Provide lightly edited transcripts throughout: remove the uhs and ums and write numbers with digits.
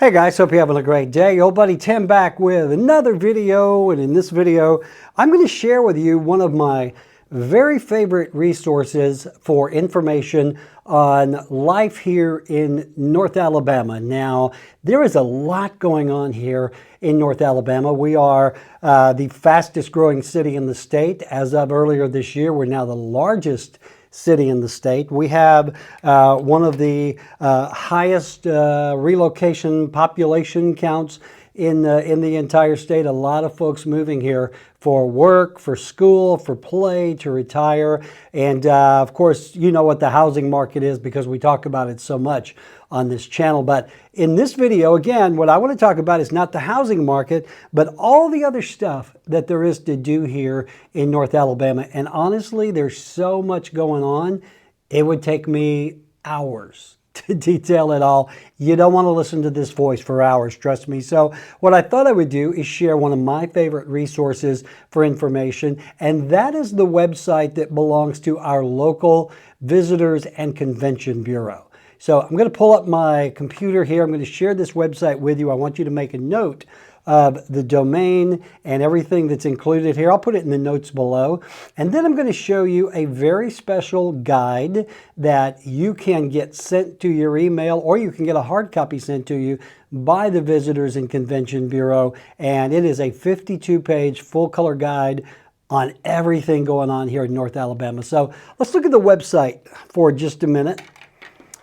Hey guys, hope you're having a great day. Old buddy Tim back with another video, and in this video I'm going to share with you one of my very favorite resources for information on life here in North Alabama. Now, there is a lot going on here in North Alabama. We are the fastest growing city in the state. As of earlier this year, we're now the largest city in the state. We have one of the highest relocation population counts in the entire state. A lot of folks moving here for work, for school, for play, to retire. And of course, you know what the housing market is because we talk about it so much on this channel. But in this video, again, what I want to talk about is not the housing market, but all the other stuff that there is to do here in North Alabama. And honestly, there's so much going on, it would take me hours to detail it all. You don't want to listen to this voice for hours, trust me. So what I thought I would do is share one of my favorite resources for information, and that is the website that belongs to our local Visitors and Convention Bureau. So I'm going to pull up my computer here. I'm going to share this website with you. I want you to make a note of the domain and everything that's included here. I'll put it in the notes below. And then I'm going to show you a very special guide that you can get sent to your email, or you can get a hard copy sent to you by the Visitors and Convention Bureau. And it is a 52-page full color guide on everything going on here in North Alabama. So let's look at the website for just a minute.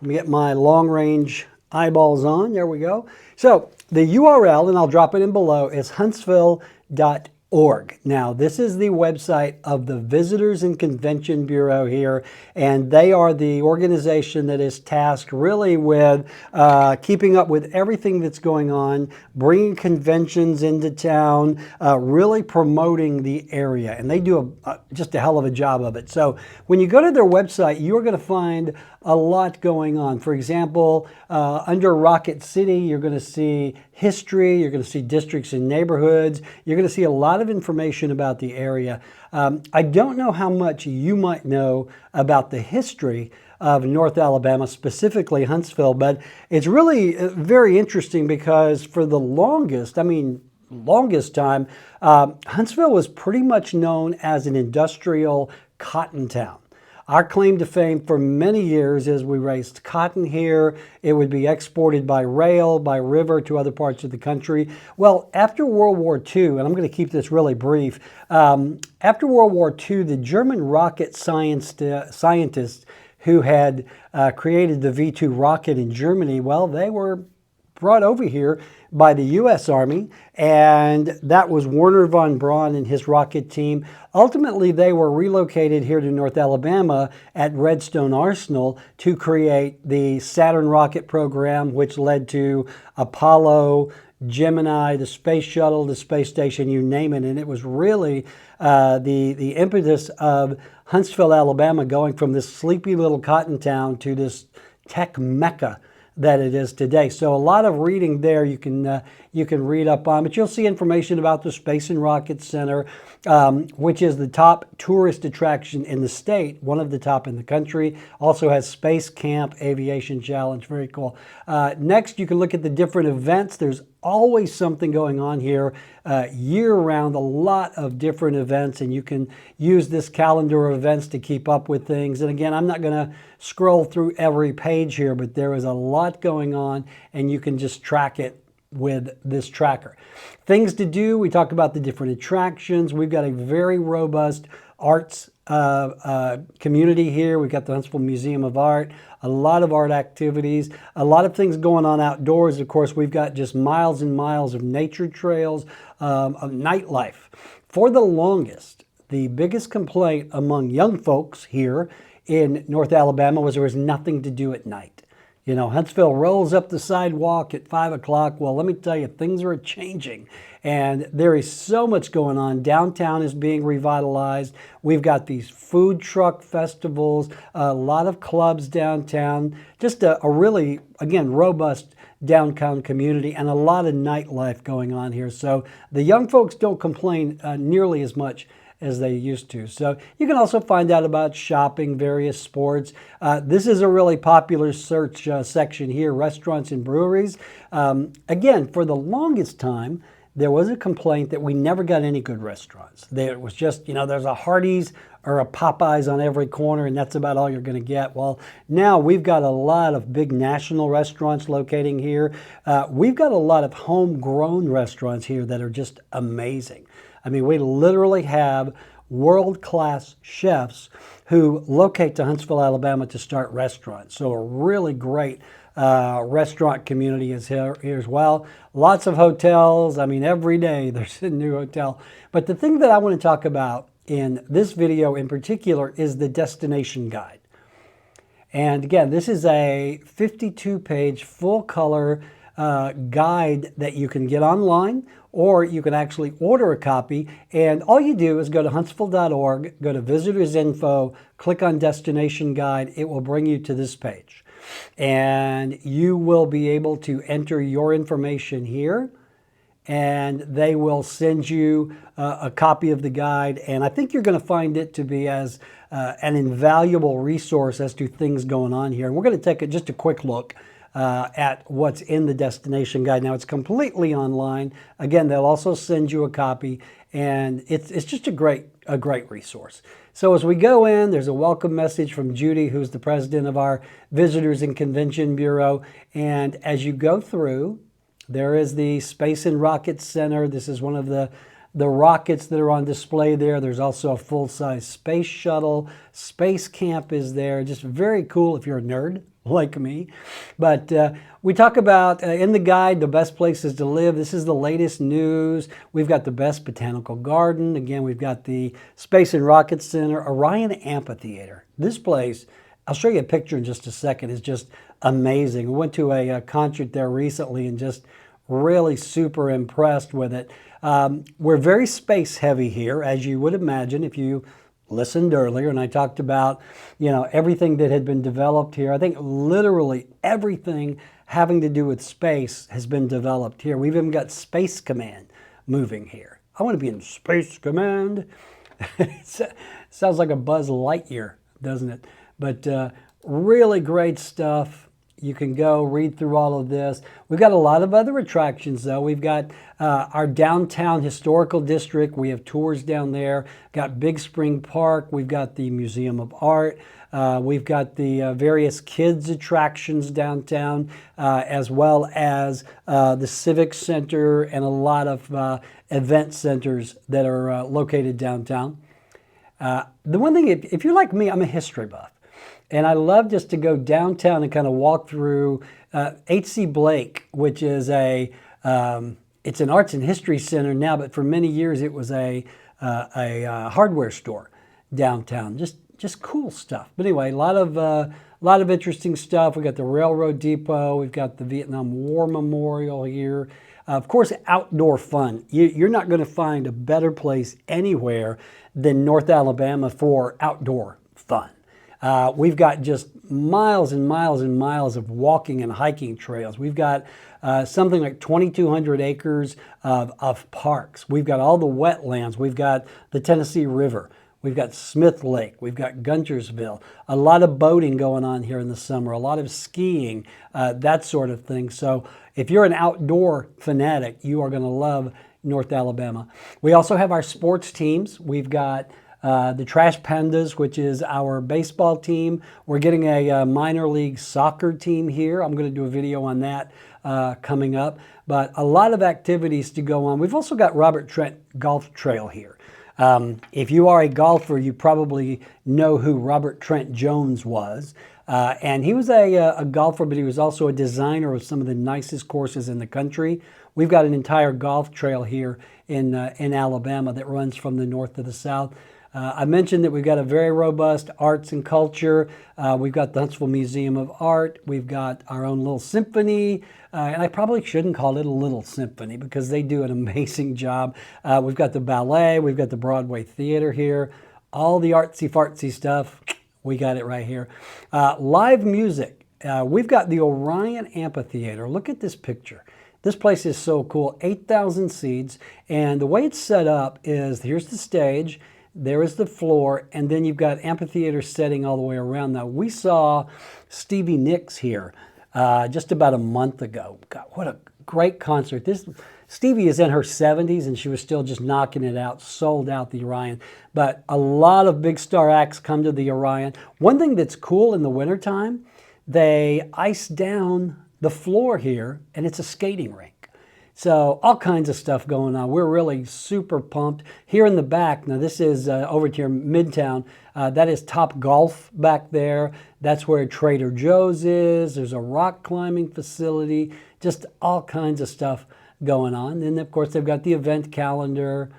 Let me get my long-range eyeballs on. There we go. So the URL, and I'll drop it in below, is huntsville.org. Now, this is the website of the Visitors and Convention Bureau here, and they are the organization that is tasked really with keeping up with everything that's going on, bringing conventions into town, really promoting the area, and they do just a hell of a job of it. So when you go to their website, you're going to find a lot going on. For example, under Rocket City, you're going to see history, you're going to see districts and neighborhoods, you're going to see a lot of information about the area. I don't know how much you might know about the history of North Alabama, specifically Huntsville, but it's really very interesting because for the longest time, Huntsville was pretty much known as an industrial cotton town. Our claim to fame for many years is we raised cotton here. It would be exported by rail, by river to other parts of the country. Well, after World War II, and I'm going to keep this really brief, after World War II, the German rocket scientists who had created the V-2 rocket in Germany, well, they were brought over here by the U.S. Army, and that was Werner von Braun and his rocket team. Ultimately, they were relocated here to North Alabama at Redstone Arsenal to create the Saturn rocket program, which led to Apollo, Gemini, the space shuttle, the space station, you name it. And it was really the impetus of Huntsville, Alabama, going from this sleepy little cotton town to this tech mecca that it is today. So a lot of reading there you can read up on, but you'll see information about the Space and Rocket Center, which is the top tourist attraction in the state, one of the top in the country. Also has Space Camp, Aviation Challenge, very cool. Next, you can look at the different events. There's always something going on here year-round, a lot of different events, and you can use this calendar of events to keep up with things. And again, I'm not going to scroll through every page here, but there is a lot going on, and you can just track it with this tracker. Things to do, we talk about the different attractions. We've got a very robust arts community here. We've got the Huntsville Museum of Art, a lot of art activities, a lot of things going on outdoors. Of course, we've got just miles and miles of nature trails, of nightlife. For the longest, the biggest complaint among young folks here in North Alabama was there was nothing to do at night. You know, Huntsville rolls up the sidewalk at 5 o'clock. Well, let me tell you, things are changing. And there is so much going on. Downtown is being revitalized. We've got these food truck festivals, a lot of clubs downtown. Just a really, again, robust downtown community and a lot of nightlife going on here. So the young folks don't complain nearly as much as they used to. So you can also find out about shopping, various sports. This is a really popular search section here, restaurants and breweries. Again, for the longest time, there was a complaint that we never got any good restaurants. There was just, there's a Hardee's or a Popeyes on every corner, and that's about all you're going to get. Well, now we've got a lot of big national restaurants locating here. We've got a lot of homegrown restaurants here that are just amazing. I mean, we literally have world-class chefs who locate to Huntsville, Alabama to start restaurants. So a really great restaurant community is here as well. Lots of hotels. I mean, every day there's a new hotel. But the thing that I want to talk about in this video in particular is the destination guide. And again, this is a 52-page full-color guide that you can get online, or you can actually order a copy. And all you do is go to huntsville.org, go to Visitors Info, click on Destination Guide. It will bring you to this page. And you will be able to enter your information here, and they will send you a copy of the guide. And I think you're going to find it to be as an invaluable resource as to things going on here. And we're going to take just a quick look at what's in the destination guide. Now, it's completely online. Again, they'll also send you a copy, and it's just a great resource. So as we go in, there's a welcome message from Judy, who's the president of our Visitors and Convention Bureau. And as you go through, there is the Space and Rocket Center. This is one of the rockets that are on display there. There's also a full-size space shuttle. Space Camp is there. Just very cool if you're a nerd like me. But we talk about, in the guide, the best places to live. This is the latest news. We've got the best botanical garden. Again, we've got the Space and Rocket Center, Orion Amphitheater. This place, I'll show you a picture in just a second, is just amazing. We went to a concert there recently and just really super impressed with it. We're very space heavy here, as you would imagine if you listened earlier, and I talked about, everything that had been developed here. I think literally everything having to do with space has been developed here. We've even got Space Command moving here. I want to be in Space Command. Sounds like a Buzz Lightyear, doesn't it? But really great stuff. You can go read through all of this. We've got a lot of other attractions, though. We've got our downtown historical district. We have tours down there. Got Big Spring Park. We've got the Museum of Art. We've got the various kids attractions downtown, as well as the Civic Center and a lot of event centers that are located downtown. The one thing, if you're like me, I'm a history buff. And I love just to go downtown and kind of walk through H.C. Blake, which is it's an arts and history center now, but for many years it was a hardware store downtown. Just cool stuff. But anyway, a lot of interesting stuff. We got the railroad depot. We've got the Vietnam War Memorial here. Of course, outdoor fun. You're not going to find a better place anywhere than North Alabama for outdoor fun. We've got just miles and miles and miles of walking and hiking trails. We've got something like 2,200 acres of parks. We've got all the wetlands. We've got the Tennessee River. We've got Smith Lake. We've got Guntersville. A lot of boating going on here in the summer. A lot of skiing, that sort of thing. So if you're an outdoor fanatic, you are going to love North Alabama. We also have our sports teams. We've got the Trash Pandas, which is our baseball team. We're getting a minor league soccer team here. I'm going to do a video on that coming up. But a lot of activities to go on. We've also got Robert Trent Golf Trail here. If you are a golfer, you probably know who Robert Trent Jones was. And he was a golfer, but he was also a designer of some of the nicest courses in the country. We've got an entire golf trail here in Alabama that runs from the north to the south. I mentioned that we've got a very robust arts and culture. We've got the Huntsville Museum of Art. We've got our own little symphony. And I probably shouldn't call it a little symphony because they do an amazing job. We've got the ballet. We've got the Broadway theater here. All the artsy-fartsy stuff, we got it right here. Live music. We've got the Orion Amphitheater. Look at this picture. This place is so cool. 8,000 seats. And the way it's set up is, here's the stage. There is the floor, and then you've got amphitheater setting all the way around. Now, we saw Stevie Nicks here just about a month ago. God, what a great concert. Stevie is in her 70s, and she was still just knocking it out, sold out the Orion. But a lot of big star acts come to the Orion. One thing that's cool in the wintertime, they ice down the floor here, and it's a skating rink. So all kinds of stuff going on. We're really super pumped. Here in the back, now this is over to your Midtown, that is Top Golf back there. That's where Trader Joe's is. There's a rock climbing facility, just all kinds of stuff going on. And of course, they've got the event calendar,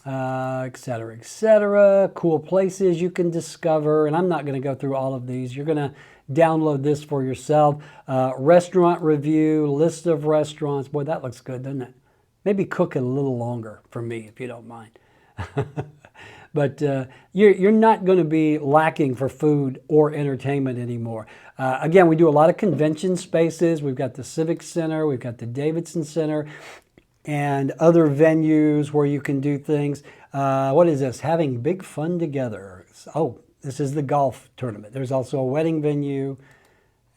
et cetera, et cetera. Cool places you can discover. And I'm not going to go through all of these. You're going to download this for yourself. Restaurant review, list of restaurants. Boy, that looks good, doesn't it? Maybe cook it a little longer for me, if you don't mind. But you're not going to be lacking for food or entertainment anymore. Again, we do a lot of convention spaces. We've got the Civic Center. We've got the Davidson Center and other venues where you can do things. What is this? Having big fun together. Oh, this is the golf tournament. There's also a wedding venue.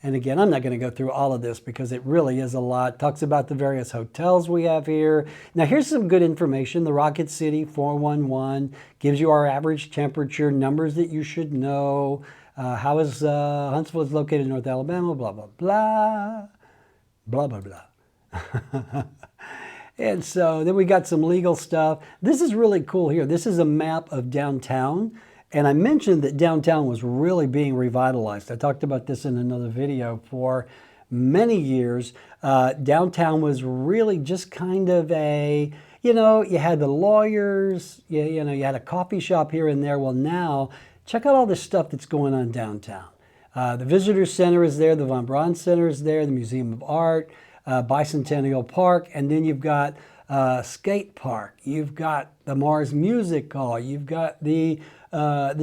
And again, I'm not going to go through all of this because it really is a lot. Talks about the various hotels we have here. Now, here's some good information. The Rocket City 411 gives you our average temperature, numbers that you should know. How is Huntsville is located in North Alabama, blah, blah, blah, blah, blah, blah. And so then we got some legal stuff. This is really cool here. This is a map of downtown. And I mentioned that downtown was really being revitalized. I talked about this in another video. For many years, downtown was really just kind of a, you had the lawyers, you had a coffee shop here and there. Well, now, check out all this stuff that's going on downtown. The Visitor Center is there, the Von Braun Center is there, the Museum of Art, Bicentennial Park, and then you've got skate park, you've got the Mars Music Hall, you've got the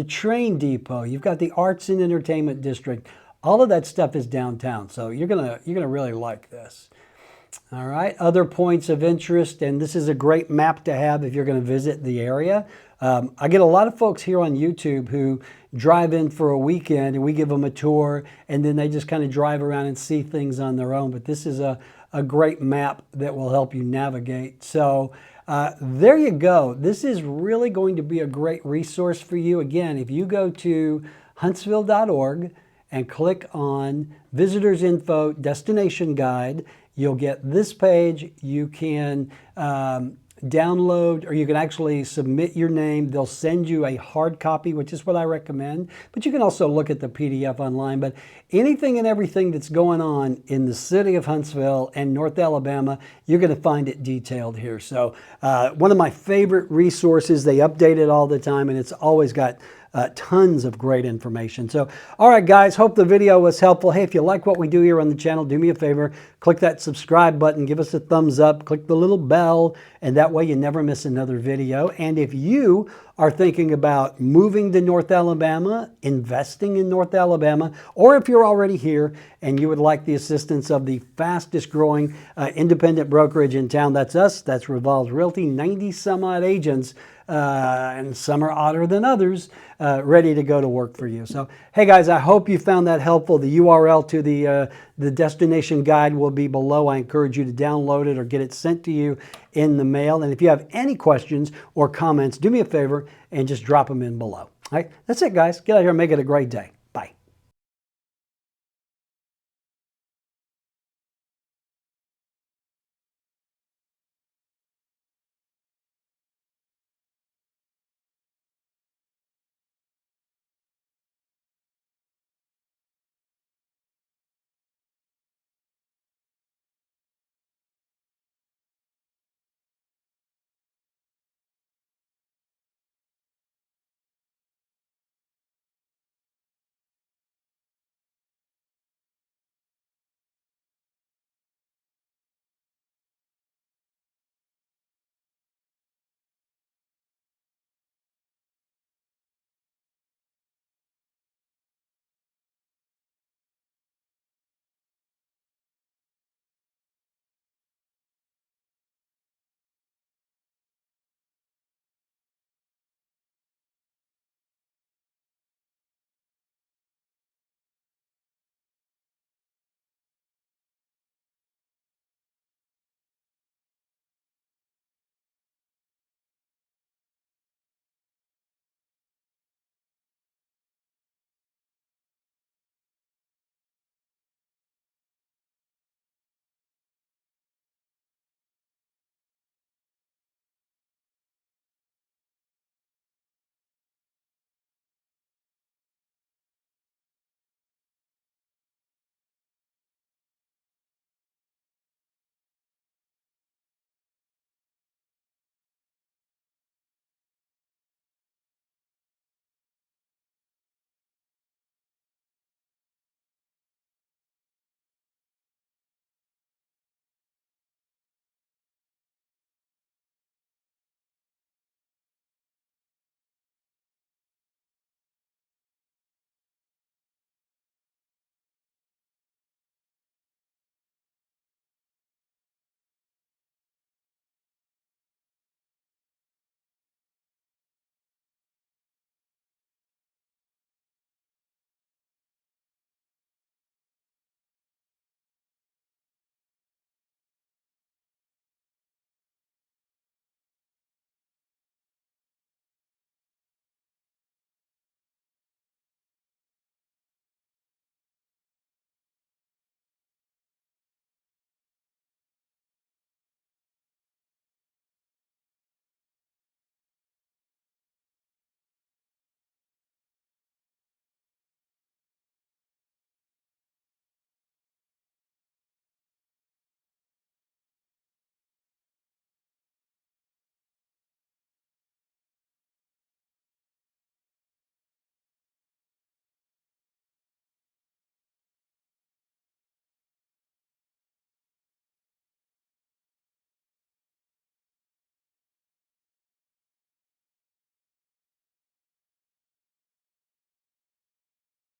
train depot, you've got the Arts and Entertainment District. All of that stuff is downtown, so you're gonna really like this. All right, other points of interest, and this is a great map to have if you're going to visit the area. I get a lot of folks here on YouTube who drive in for a weekend, and we give them a tour, and then they just kind of drive around and see things on their own. But this is a great map that will help you navigate. So there you go. This is really going to be a great resource for you. Again, if you go to huntsville.org and click on Visitors Info Destination Guide, you'll get this page. You can download, or you can actually submit your name. They'll send you a hard copy, which is what I recommend, but you can also look at the PDF online. But anything and everything that's going on in the city of Huntsville and North Alabama, you're going to find it detailed here. So one of my favorite resources. They update it all the time, and it's always got tons of great information. So, all right, guys, hope the video was helpful. Hey, if you like what we do here on the channel, do me a favor, click that subscribe button, give us a thumbs up, click the little bell, and that way you never miss another video. And if you are thinking about moving to North Alabama, investing in North Alabama, or if you're already here and you would like the assistance of the fastest growing independent brokerage in town, that's us, that's Revolved Realty, 90 some odd agents, and some are odder than others, ready to go to work for you. So, hey guys, I hope you found that helpful. The URL to the destination guide will be below. I encourage you to download it or get it sent to you in the mail. And if you have any questions or comments, do me a favor and just drop them in below. All right, that's it, guys. Get out here and make it a great day.